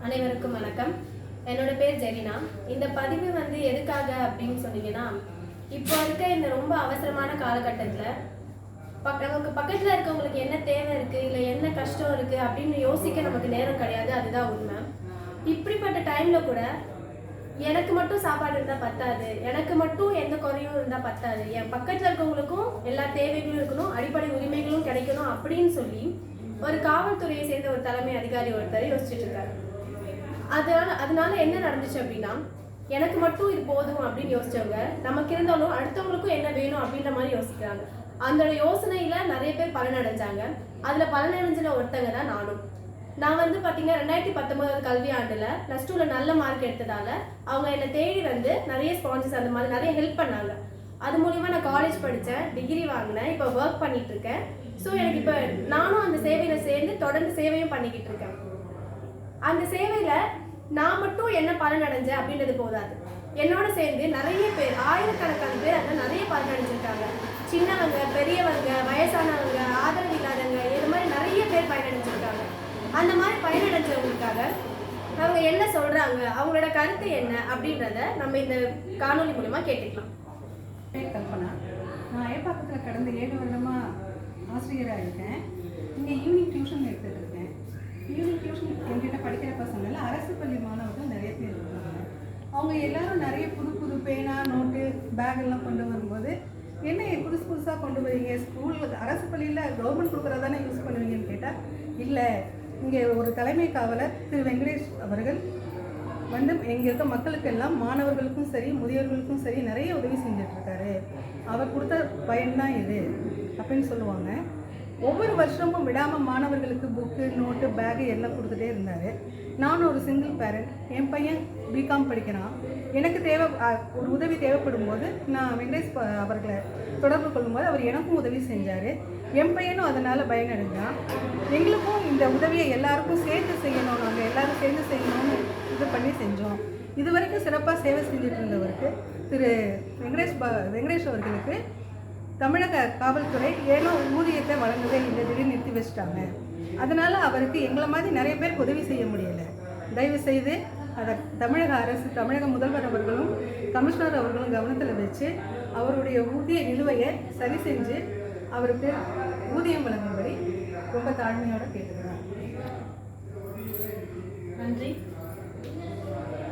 அனைவருக்கும் வணக்கம். என்னோட பேர் ஜெரினா. இந்த பதிவு எதுக்காக அப்படின்னு சொன்னீங்கன்னா, இப்போ இருக்க இந்த ரொம்ப அவசரமான காலகட்டத்தில் நமக்கு பக்கத்தில் இருக்கவங்களுக்கு என்ன தேவை இருக்குது, இல்லை என்ன கஷ்டம் இருக்குது அப்படின்னு யோசிக்க நமக்கு நேரம் கிடையாது. அதுதான் உண்மை. இப்படிப்பட்ட டைமில் கூட எனக்கு மட்டும் சாப்பாடு இருந்தால் பத்தாது, எனக்கு மட்டும் எந்த குறையும் இருந்தால் பத்தாது, என் பக்கத்தில் இருக்கவங்களுக்கும் எல்லா தேவைகளும் இருக்கணும், அடிப்படை உரிமைகளும் கிடைக்கணும் அப்படின்னு சொல்லி ஒரு காவல்துறையை சேர்ந்த ஒரு தலைமை அதிகாரி ஒருத்தர் யோசிச்சுட்டு இருக்காரு. அதனால என்ன நடந்துச்சு அப்படின்னா, எனக்கு மட்டும் இது போதும் அப்படின்னு யோசிச்சவங்க நமக்கு இருந்தாலும் அடுத்தவங்களுக்கும் என்ன வேணும் அப்படின்ற மாதிரி யோசிக்கிறாங்க. அந்த யோசனையில நிறைய பேர் பலனடைஞ்சாங்க. அதுல பலனடைஞ்சின ஒருத்தங்க தான் நானும். நான் பார்த்தீங்கன்னா 2019 கல்வி ஆண்டுல +2ல நல்ல மார்க் எடுத்ததால அவங்க என்னை தேடி நிறைய ஸ்பான்சர்ஸ் அந்த மாதிரி நிறைய ஹெல்ப் பண்ணாங்க. அது மூலியமா நான் காலேஜ் படித்தேன், டிகிரி வாங்கினேன், இப்போ ஒர்க் பண்ணிட்டு இருக்கேன். ஸோ எனக்கு இப்போ நானும் அந்த சேவையில சேர்ந்து தொடர்ந்து சேவையும் பண்ணிக்கிட்டு இருக்கேன். அந்த சேவையில நான் மட்டும் என்ன பலன் அடைஞ்சேன் அப்படின்றது போதாது. என்னோட சேர்ந்து நிறைய பேர், ஆயிரக்கணக்கான பேர் அதில் நிறைய பலன் அடைஞ்சிருக்காங்க. சின்னவங்க, பெரியவங்க, வயசானவங்க, ஆதரவு இல்லாதவங்க, இது மாதிரி நிறைய பேர் பயனடைஞ்சிருக்காங்க. அந்த மாதிரி பயனடைஞ்சவங்களுக்காக அவங்க என்ன சொல்றாங்க, அவங்களோட கருத்து என்ன அப்படின்றத நம்ம இந்த காணொலி மூலமா கேட்டுக்கலாம். கல்பனா, நான் ஏப்பாக்கத்தில் கடந்த 7 வருடமாக ஆசிரியராக இருக்கேன். இங்கே ஈவினிங் டியூஷன் எடுத்துகிட்டு இருக்கேன். ஈவினிங் டியூஷன் என்கிட்ட படிக்கிற பசங்களில் அரசு பள்ளி மாணவர்கள் நிறைய பேர் இருக்காங்க. அவங்க எல்லாரும் நிறைய புது புது பேனா, நோட்டு, பேக் எல்லாம் கொண்டு வரும்போது, என்ன புதுசாக கொண்டு வரீங்க, ஸ்கூலில் அரசு பள்ளியில் கவர்மெண்ட் கொடுக்குறதானே யூஸ் பண்ணுவீங்கன்னு கேட்டால், இல்லை, இங்கே ஒரு தலைமை காவலர் திரு வெங்கடேஷ் அவர்கள் இங்கே இருக்க மக்களுக்கெல்லாம், மாணவர்களுக்கும் சரி முதியோர்களுக்கும் சரி நிறைய உதவி செஞ்சிட்ருக்காரு. அவர் கொடுத்த பயன்தான் இது அப்படின்னு சொல்லுவாங்க. ஒவ்வொரு வருஷமும் விடாமல் மாணவர்களுக்கு புக்கு, நோட்டு, பேகு எல்லாம் கொடுத்துட்டே இருந்தார். நானும் ஒரு சிங்கிள் பேரண்ட். என் பையன் பிகாம் படிக்கிறான். எனக்கு ஒரு உதவி தேவைப்படும் போது நான் வெங்கடேஷ் அவர்களை தொடர்பு கொள்ளும்போது அவர் எனக்கும் உதவி செஞ்சார். என் பையனும் அதனால் பயனடைஞ்சான். எங்களுக்கும் இந்த உதவியை எல்லாருக்கும் சேர்த்து செய்யணும், நாங்கள் எல்லோரும் சேர்ந்து செய்யணும்னு இது பண்ணி செஞ்சோம். இது வரைக்கும் சிறப்பாக சேவை செஞ்சுட்டு இருந்தவருக்கு திரு வெங்கடேஷ் அவர்களுக்கு தமிழக காவல்துறை ஏனோ ஊதியத்தை வழங்கவே இல்லை, திடீர்னு நிறுத்தி வச்சுட்டாங்க. அதனால் அவருக்கு எங்களை மாதிரி நிறைய பேருக்கு உதவி செய்ய முடியலை. தயவு செய்து அதை தமிழக அரசு, தமிழக முதல்வர் அவர்களும் கமிஷனர் அவர்களும் கவனத்தில் வச்சு அவருடைய ஊதிய நிலுவையை சரி செஞ்சு அவருக்கு ஊதியம் வழங்கும்படி ரொம்ப தாழ்மையோடு கேட்டுக்கிறேன். நன்றி.